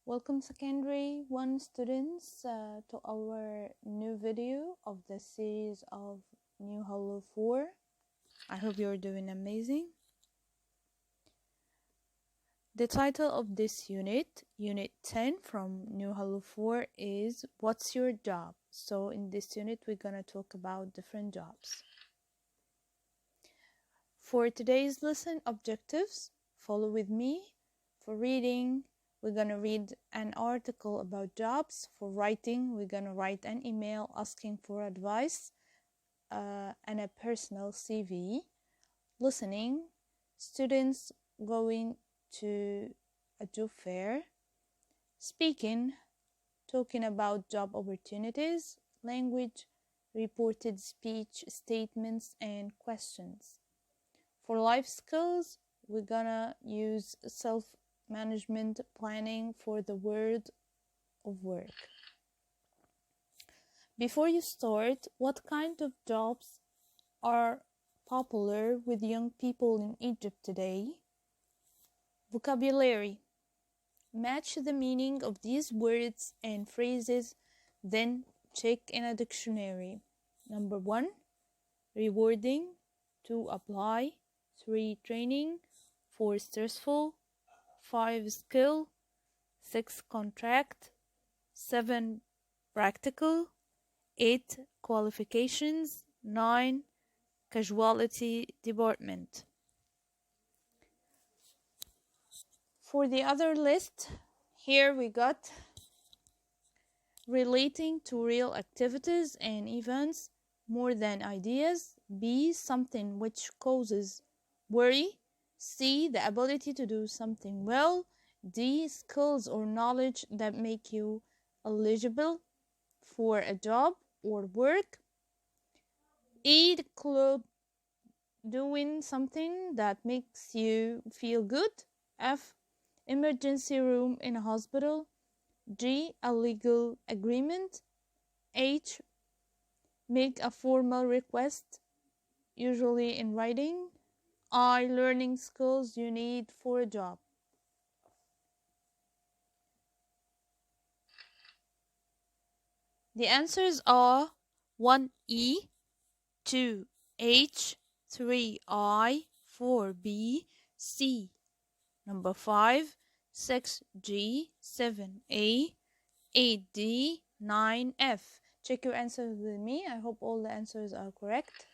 Welcome Secondary 1 students to our new video of the series of New Hello 4. I hope you're doing amazing. The title of this unit, Unit 10 from New Hello 4 is What's Your Job? So in this unit we're gonna talk about different jobs. For today's lesson objectives, follow with me. For reading, we're going to read an article about jobs. For writing, we're going to write an email asking for advice and a personal CV. Listening, students going to a job fair. Speaking, talking about job opportunities. Language, reported speech, statements, and questions. For life skills, we're gonna use self-management planning for the world of work. Before you start, what kind of jobs are popular with young people in Egypt today? Vocabulary. Match the meaning of these words and phrases, then check in a dictionary. Number 1, rewarding. 2, apply. 3, training. 4, stressful. 5, skill. 6, contract. 7, practical. 8, qualifications. 9, casualty department. For the other list, here we got relating to real activities and events more than ideas. B, something which causes worry. C, the ability to do something well. D, skills or knowledge that make you eligible for a job or work. E, the clue, doing something that makes you feel good. F, emergency room in a hospital. G, a legal agreement. H, make a formal request, usually in writing. I, learning skills you need for a job. The answers are 1E, 2H, 3I, 4B, C. Number 5, 6G, 7A, 8D, 9F. Check your answers with me. I hope all the answers are correct.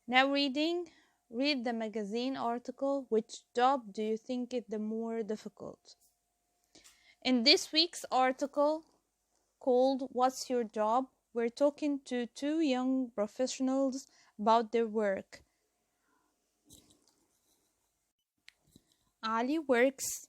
Now reading. Read the magazine article. Which job do you think is the more difficult? In this week's article called What's Your Job? We're talking to 2 young professionals about their work. Ali works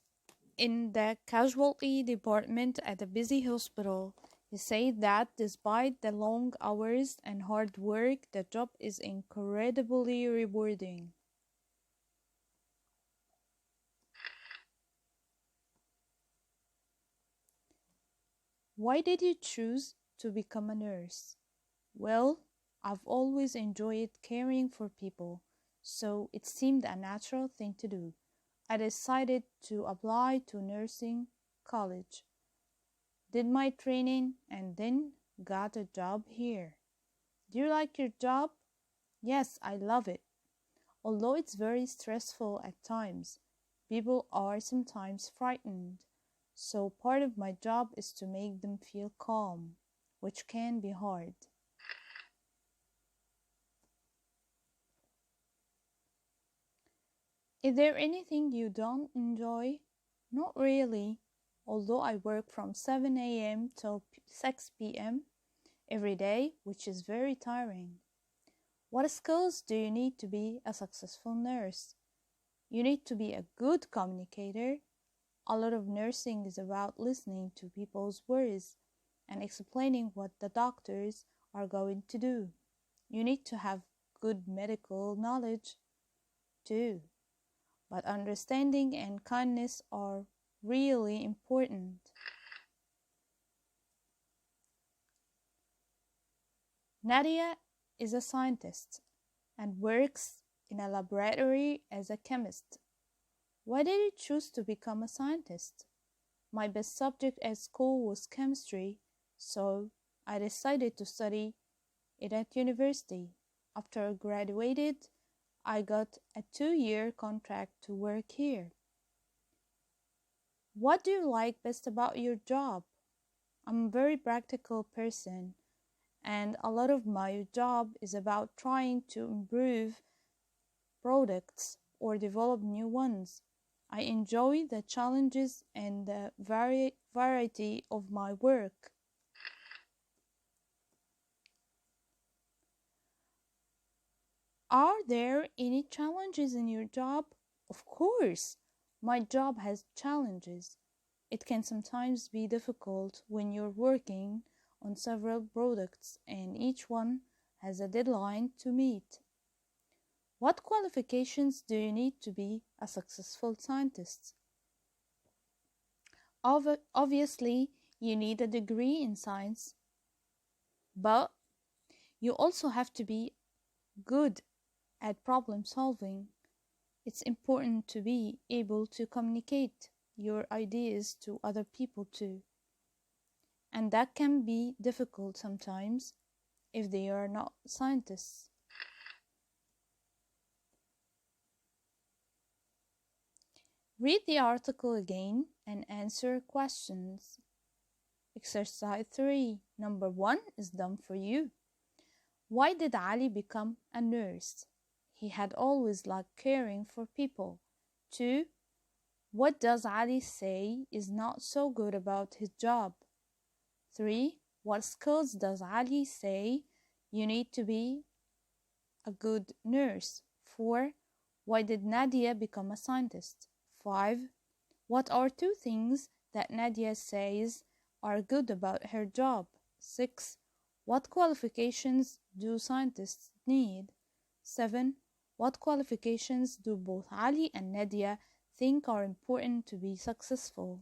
in the casualty department at a busy hospital. He said that despite the long hours and hard work, the job is incredibly rewarding. Why did you choose to become a nurse? Well, I've always enjoyed caring for people, so it seemed a natural thing to do. I decided to apply to nursing college, did my training, and then got a job here. Do you like your job? Yes, I love it. Although it's very stressful at times, people are sometimes frightened, so part of my job is to make them feel calm, which can be hard. Is there anything you don't enjoy? Not really, although I work from 7 a.m. till 6 p.m. every day, which is very tiring. What skills do you need to be a successful nurse? You need to be a good communicator. A lot of nursing is about listening to people's worries and explaining what the doctors are going to do. You need to have good medical knowledge too. But understanding and kindness are really important. Nadia is a scientist and works in a laboratory as a chemist. Why did you choose to become a scientist? My best subject at school was chemistry, so I decided to study it at university. After I graduated, I got a 2-year contract to work here. What do you like best about your job? I'm a very practical person, and a lot of my job is about trying to improve products or develop new ones. I enjoy the challenges and the variety of my work. Are there any challenges in your job? Of course, my job has challenges. It can sometimes be difficult when you're working on several products and each one has a deadline to meet. What qualifications do you need to be a successful scientist? Obviously, you need a degree in science, but you also have to be good at problem solving. It's important to be able to communicate your ideas to other people too. And that can be difficult sometimes if they are not scientists. Read the article again and answer questions. Exercise 3. Number 1 is done for you. Why did Ali become a nurse? He had always liked caring for people. 2. What does Ali say is not so good about his job? 3. What skills does Ali say you need to be a good nurse? 4. Why did Nadia become a scientist? 5. What are 2 things that Nadia says are good about her job? 6. What qualifications do scientists need? 7. What qualifications do both Ali and Nadia think are important to be successful?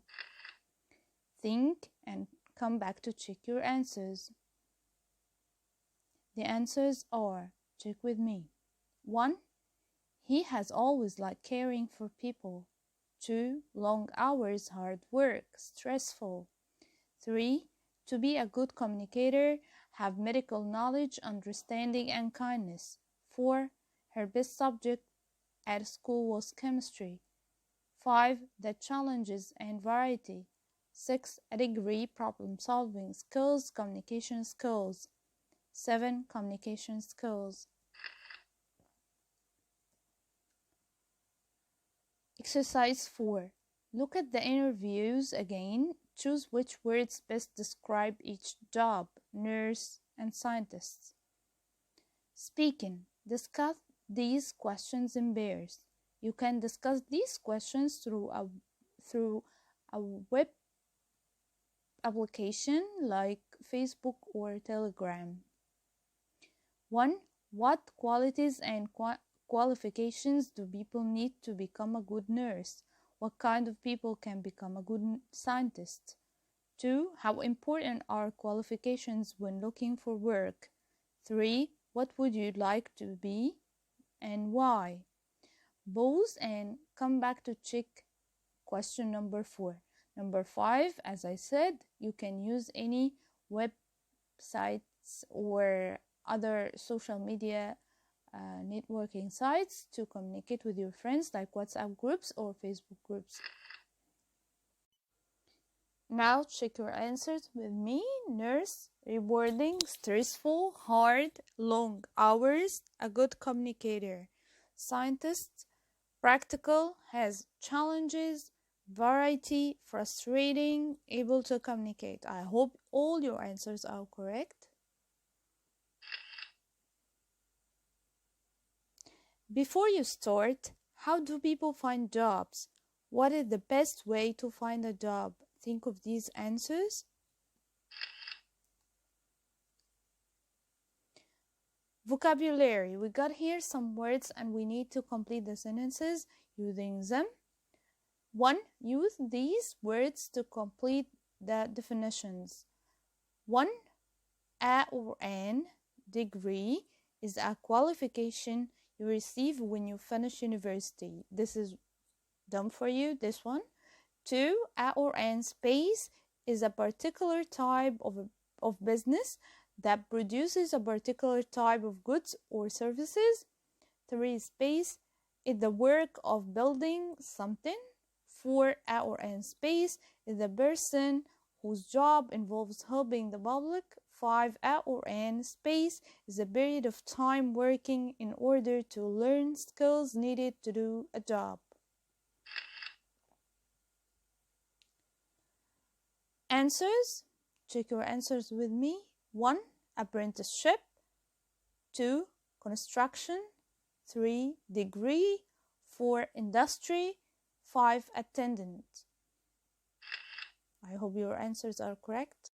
Think and come back to check your answers. The answers are, check with me. 1. He has always liked caring for people. 2. Long hours, hard work, stressful. 3. To be a good communicator, have medical knowledge, understanding, and kindness. 4. Her best subject at school was chemistry. 5. The challenges and variety. 6. A degree, problem solving skills, communication skills. 7. Communication skills. Exercise 4. Look at the interviews again. Choose which words best describe each job, nurse, and scientist. Speaking. Discuss these questions in pairs. You can discuss these questions through a web application like Facebook or Telegram. 1. What qualities and qualifications do people need to become a good nurse? What kind of people can become a good scientist? 2. How important are qualifications when looking for work? 3. What would you like to be and why? Pause and come back to check question number 4. Number 5, as I said, you can use any websites or other social media networking sites to communicate with your friends like WhatsApp groups or Facebook groups. Now check your answers with me. Nurse, rewarding, stressful, hard, long hours, a good communicator. Scientist, practical, has challenges, variety, frustrating, able to communicate. I hope all your answers are correct. Before you start, how do people find jobs? What is the best way to find a job? Think of these answers. Vocabulary. We got here some words and we need to complete the sentences using them. 1. Use these words to complete the definitions. 1. A or an degree is a qualification you receive when you finish university. This is done for you, this one. 2. A or an space is a particular type of business that produces a particular type of goods or services. 3. Space is the work of building something. 4. A or an space is the person whose job involves helping the public. 5. A or an space is a period of time working in order to learn skills needed to do a job. Answers. Check your answers with me. 1. Apprenticeship. 2. Construction. 3. Degree. 4. Industry. 5. Attendant. I hope your answers are correct.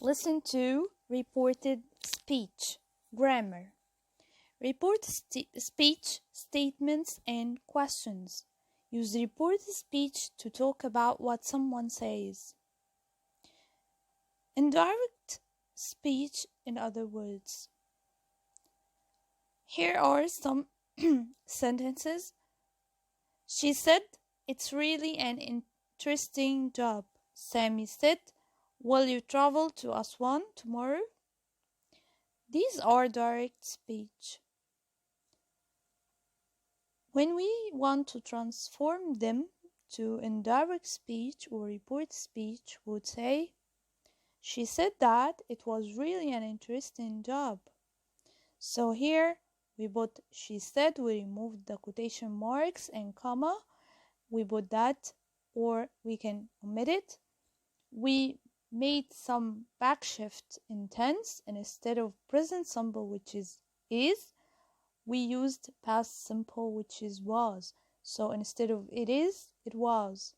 Listen to reported speech. Grammar. Report speech, statements, and questions. Use reported speech to talk about what someone says. Indirect speech, in other words. Here are some sentences. She said, "It's really an interesting job." Sammy said, "Will you travel to Aswan tomorrow?" These are direct speech. When we want to transform them to indirect speech or report speech, we would say, "She said that it was really an interesting job." So here we put "she said," we removed the quotation marks and comma, we put that, or we can omit it. We made some backshift in tense, and instead of present simple, which is, we used past simple, which is was. So instead of it is, it was.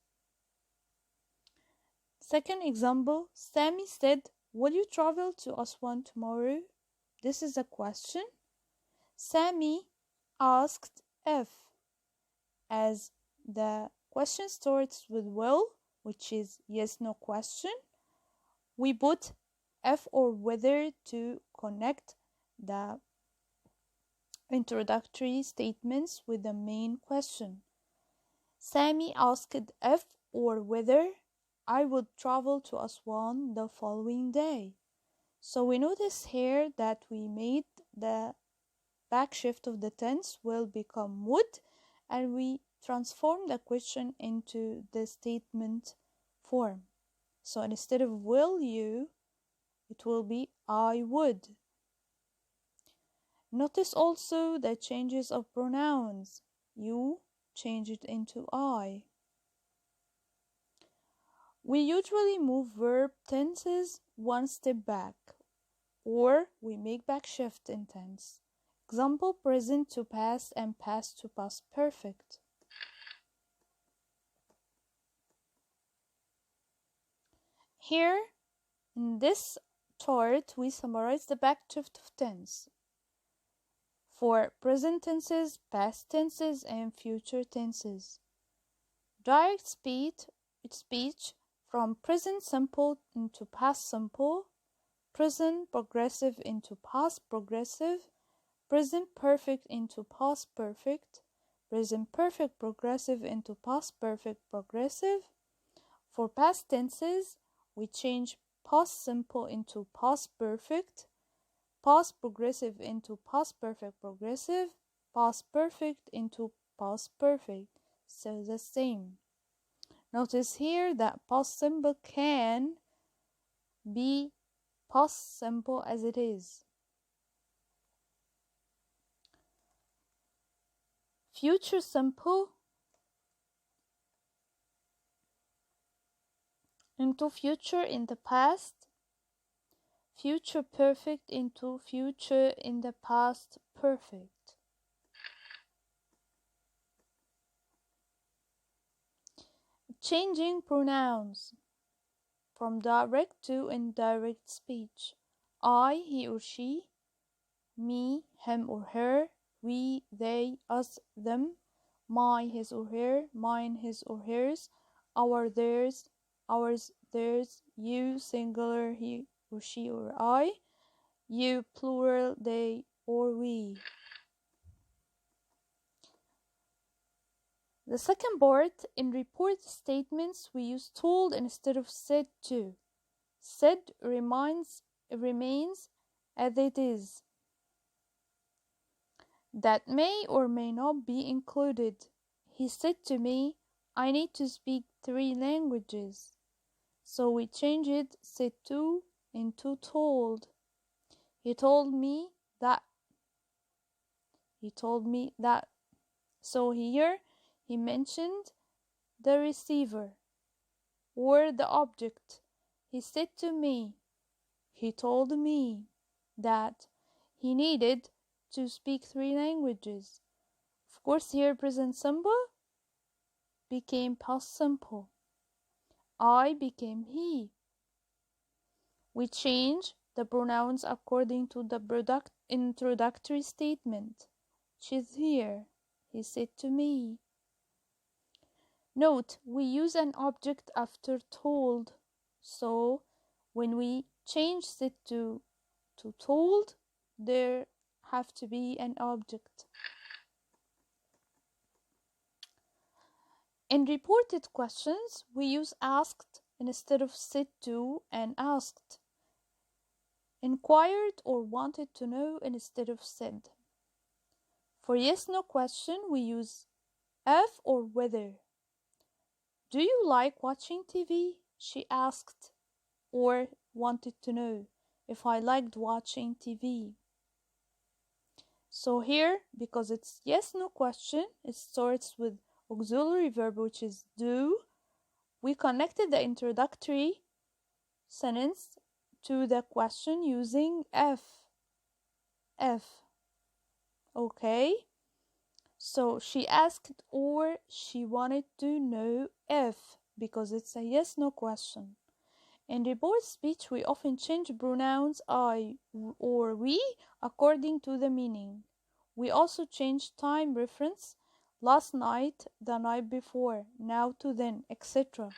Second example, Sammy said, "Will you travel to Aswan tomorrow?" This is a question. Sammy asked if, as the question starts with will, which is yes no question, we put if or whether to connect the introductory statements with the main question. Sammy asked if or whether I would travel to Aswan the following day. So we notice here that we made the backshift of the tense will become would, and we transform the question into the statement form. So instead of will you, it will be I would. Notice also the changes of pronouns. You change it into I. We usually move verb tenses one step back, or we make backshift in tense. Example, present to past and past to past perfect. Here, in this chart, we summarize the backshift of tense for present tenses, past tenses, and future tenses. Direct speech from present simple into past simple, present progressive into past progressive, present perfect into past perfect, present perfect progressive into past perfect progressive. For past tenses, we change past simple into past perfect, past progressive into past perfect progressive, past perfect into past perfect. So the same. Notice here that past simple can be past simple as it is. Future simple into future in the past, future perfect into future in the past perfect. Changing pronouns from direct to indirect speech. I, he or she, me, him or her, we, they, us, them, my, his or her, mine, his or hers, our, theirs, ours, theirs, you, singular, he or she or I, you, plural, they or we. The second part, in report statements, we use told instead of said to. Said remains as it is. That may or may not be included. He said to me, I need to speak 3 languages. So we changed said to into told. He told me that. He told me that. So here he mentioned the receiver or the object. He said to me, he told me that he needed to speak 3 languages. Of course, here present simple became past simple. I became he. We change the pronouns according to the introductory statement, which is here. He said to me. Note, we use an object after told. So when we change it to told, there have to be an object. In reported questions, we use asked instead of said to and asked. Inquired or wanted to know instead of said. For yes/no question, we use if or whether. Do you like watching TV? She asked or wanted to know if I liked watching TV. So here, because it's yes/no question, it starts with auxiliary verb, which is do. We connected the introductory sentence to the question using if. Okay? So she asked or she wanted to know if, because it's a yes/no question. In report speech, we often change pronouns I or we according to the meaning. We also change time reference, last night, the night before, now to then, etc.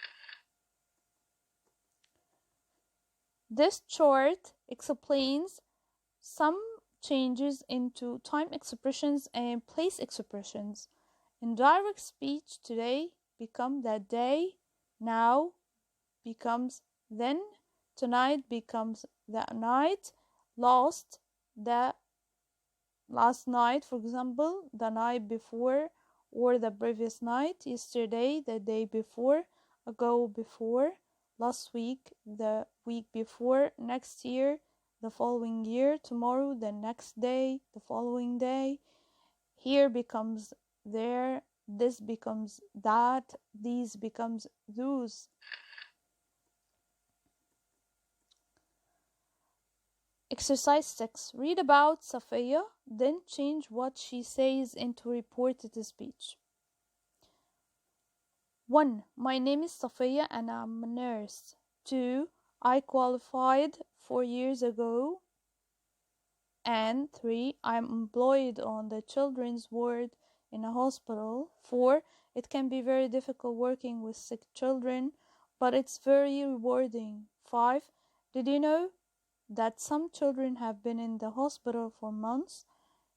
This chart explains some changes into time expressions and place expressions. In direct speech, today become that day, now becomes then, tonight becomes that night, last night, for example, the night before or the previous night, yesterday, the day before, ago before, last week, the week before, next year, the following year, tomorrow, the next day, the following day. Here becomes there, this becomes that, these becomes those. Exercise 6. Read about Safiya, then change what she says into reported speech. 1. My name is Safiya and I'm a nurse. 2. I qualified 4 years ago. And 3. I'm employed on the children's ward in a hospital. 4. It can be very difficult working with sick children, but it's very rewarding. 5. Did you know that some children have been in the hospital for months?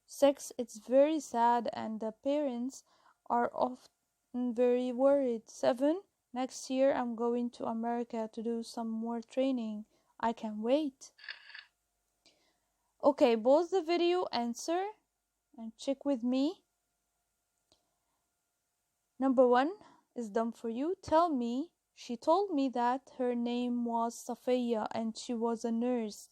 6. It's very sad and the parents are often very worried. 7. Next year I'm going to America to do some more training. I can't wait. Okay, pause the video, answer, and check with me. Number 1 is done for you. Tell me. She told me that her name was Safiya and she was a nurse.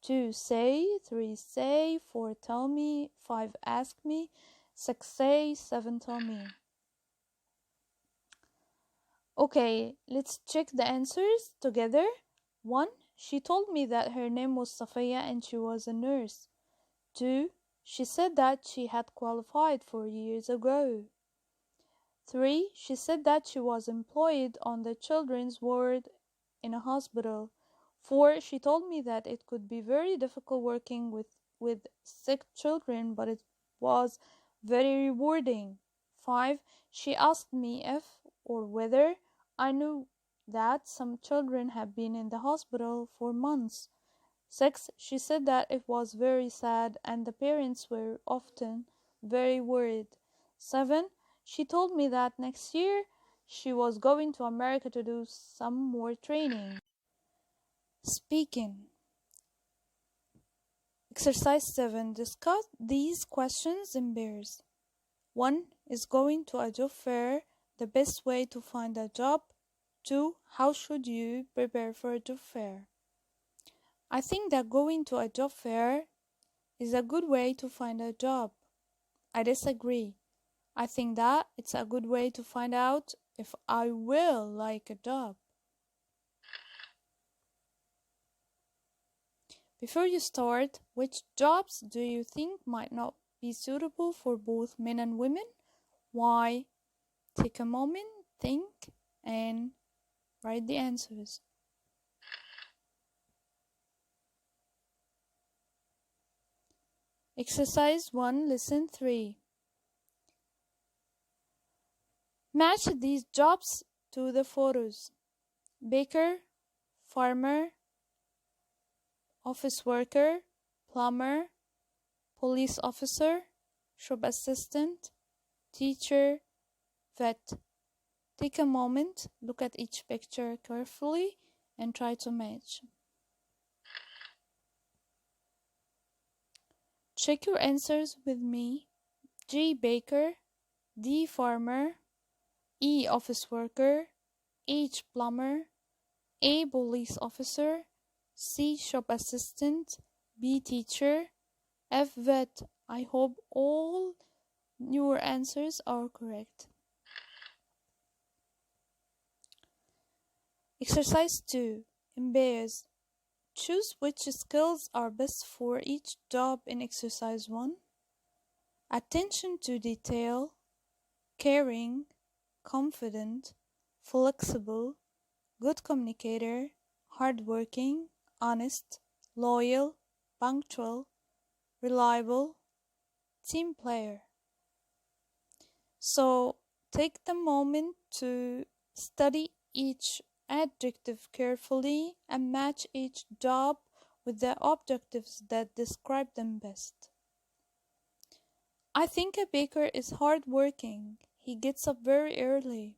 2. Say. 3. Say. 4. Tell me. 5. Ask me. 6. Say. 7. Tell me. Okay, let's check the answers together. 1. She told me that her name was Safiya and she was a nurse. 2. She said that she had qualified 4 years ago. 3. She said that she was employed on the children's ward in a hospital. 4. She told me that it could be very difficult working with sick children, but it was very rewarding. 5. She asked me if or whether I knew that some children have been in the hospital for months. 6. She said that it was very sad and the parents were often very worried. 7. She told me that next year she was going to America to do some more training. Speaking. Exercise 7. Discuss these questions in pairs. 1. Is going to a job fair the best way to find a job? 2. How should you prepare for a job fair? I think that going to a job fair is a good way to find a job. I disagree. I think that it's a good way to find out if I will like a job. Before you start, which jobs do you think might not be suitable for both men and women? Why? Take a moment, think, and write the answers. Exercise 1, Lesson 3. Match these jobs to the photos. Baker, farmer, office worker, plumber, police officer, shop assistant, teacher, vet. Take a moment, look at each picture carefully, and try to match. Check your answers with me. G. Baker, D. Farmer, E. Office worker, H. Plumber, A. Police officer, C. Shop assistant, B. Teacher, F. Vet. I hope all your answers are correct. Exercise 2. In pairs. Choose which skills are best for each job in exercise 1. Attention to detail, caring, confident, flexible, good communicator, hardworking, honest, loyal, punctual, reliable, team player. So take the moment to study each adjective carefully and match each job with the adjectives that describe them best. I think a baker is hardworking. He gets up very early.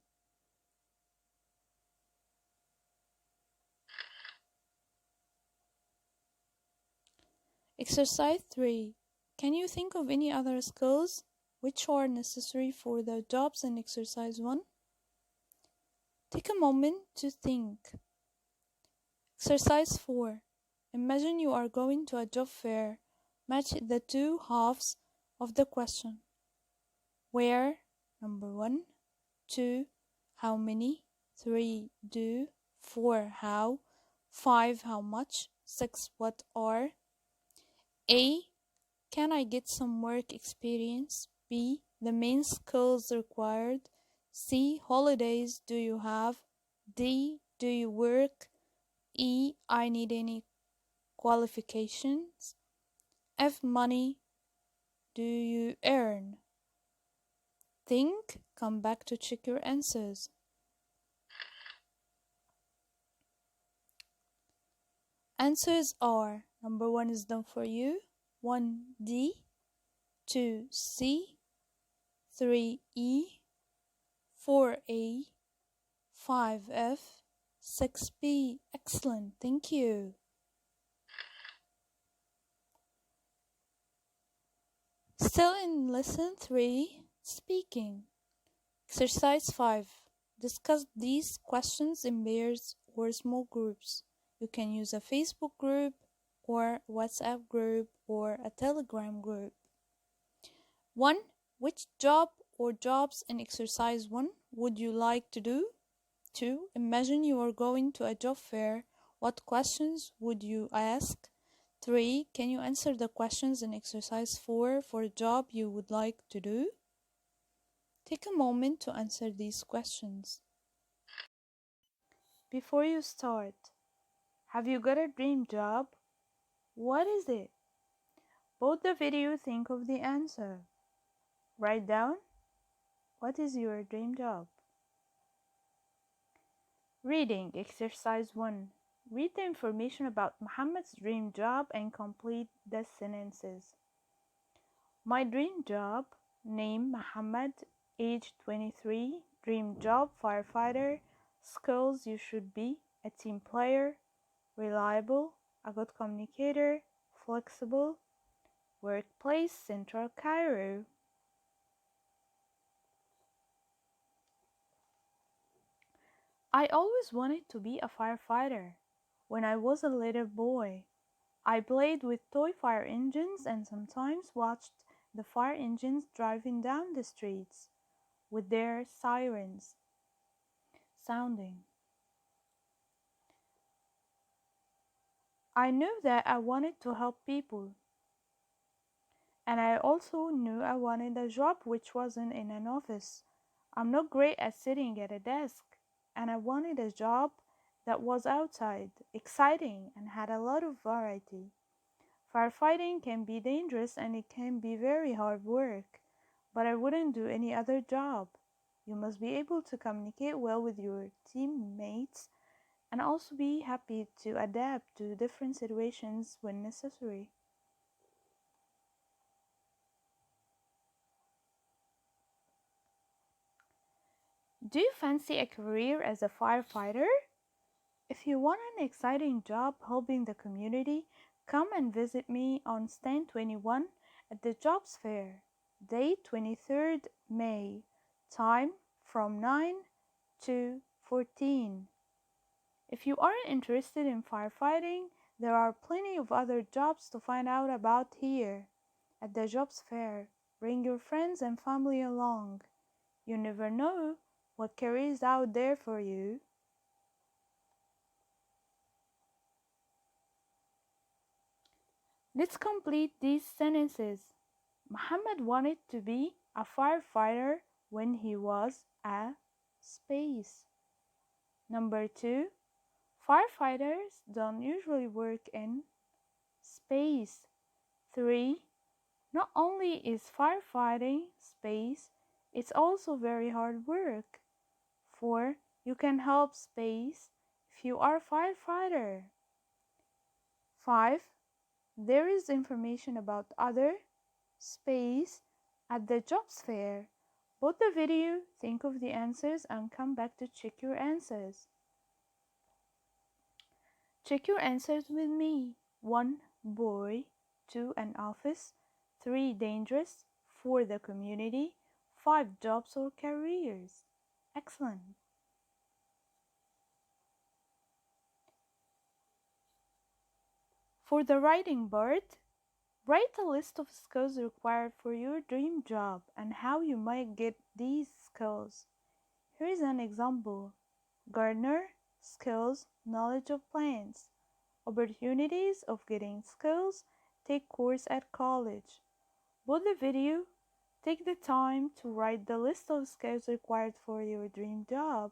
Exercise 3. Can you think of any other skills which are necessary for the jobs in exercise 1? Take a moment to think. Exercise 4. Imagine you are going to a job fair. Match the two halves of the question. Where? Number 1. 2. How many? 3. Do. 4. How? 5. How much? 6. What are? A. Can I get some work experience? B. The main skills required. C. Holidays do you have? D. Do you work? E. I need any qualifications? F. Money do you earn? Think, come back to check your answers. Answers are: number 1 is done for you. 1. D. 2. C. 3. E. 4. A. 5. F. 6. B. Excellent, thank you. Still in lesson 3, speaking. Exercise 5. Discuss these questions in pairs or small groups. You can use a Facebook group or WhatsApp group or a Telegram group. 1. Which job or jobs in exercise 1 would you like to do? 2. Imagine you are going to a job fair. What questions would you ask? 3. Can you answer the questions in exercise 4 for a job you would like to do? Take a moment to answer these questions. Before you start, have you got a dream job? What is it? Pause the video, think of the answer. Write down, what is your dream job? Reading, exercise 1. Read the information about Muhammad's dream job and complete the sentences. My dream job, name Muhammad, Age 23, dream job, firefighter. Skills you should be a team player, reliable, a good communicator, flexible. Workplace, Central Cairo. I always wanted to be a firefighter. When I was a little boy, I played with toy fire engines and sometimes watched the fire engines driving down the streets with their sirens sounding. I knew that I wanted to help people, and I also knew I wanted a job which wasn't in an office. I'm not great at sitting at a desk, and I wanted a job that was outside, exciting, and had a lot of variety. Firefighting can be dangerous and it can be very hard work, but I wouldn't do any other job. You must be able to communicate well with your teammates and also be happy to adapt to different situations when necessary. Do you fancy a career as a firefighter? If you want an exciting job helping the community, come and visit me on Stand 21 at the Jobs Fair, date 23rd May, time from 9 to 14. If you aren't interested in firefighting, there are plenty of other jobs to find out about here at the Jobs Fair. Bring your friends and family along. You never know what careers out there for you. Let's complete these sentences. Muhammad wanted to be a firefighter when he was a space. Number 2, firefighters don't usually work in space. 3, not only is firefighting space, it's also very hard work. 4, you can help space if you are a firefighter. 5, there is information about other space at the jobs fair. Pause the video, think of the answers, and come back to check your answers. Check your answers with me. 1, boy. 2, an office. 3, dangerous. 4, the community. 5, jobs or careers. Excellent. For the writing part, write a list of skills required for your dream job and how you might get these skills. Here is an example. Gardener, skills, knowledge of plants. Opportunities of getting skills, take course at college. Pause the video, take the time to write the list of skills required for your dream job.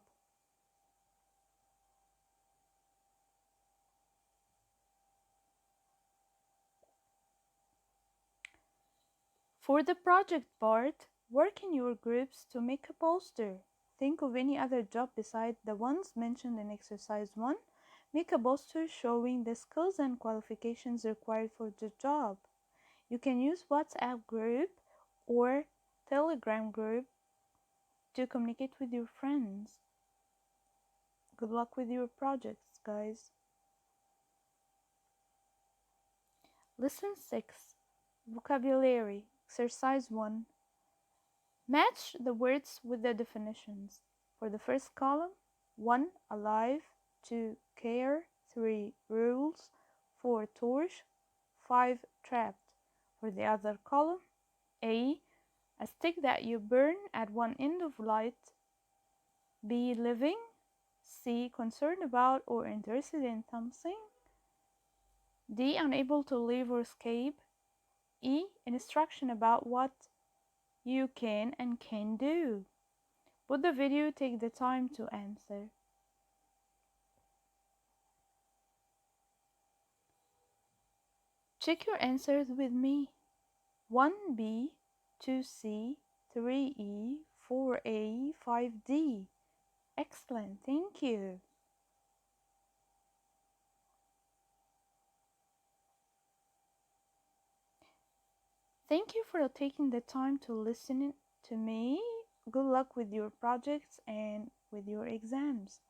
For the project part, work in your groups to make a poster. Think of any other job beside the ones mentioned in exercise 1. Make a poster showing the skills and qualifications required for the job. You can use WhatsApp group or Telegram group to communicate with your friends. Good luck with your projects, guys. Lesson 6, Vocabulary, Exercise 1. Match the words with the definitions. For the first column, 1, alive. 2, care. 3, rules. 4, torch. 5, trapped. For the other column, A, a stick that you burn at one end of light. B, living. C, concerned about or interested in something. D, unable to leave or escape. E, instruction about what you can and can't do. Pause the video, take the time to answer. Check your answers with me. 1B, 2C, 3E, 4A, 5D. Excellent, thank you. Thank you for taking the time to listen to me good luck with your projects and with your exams.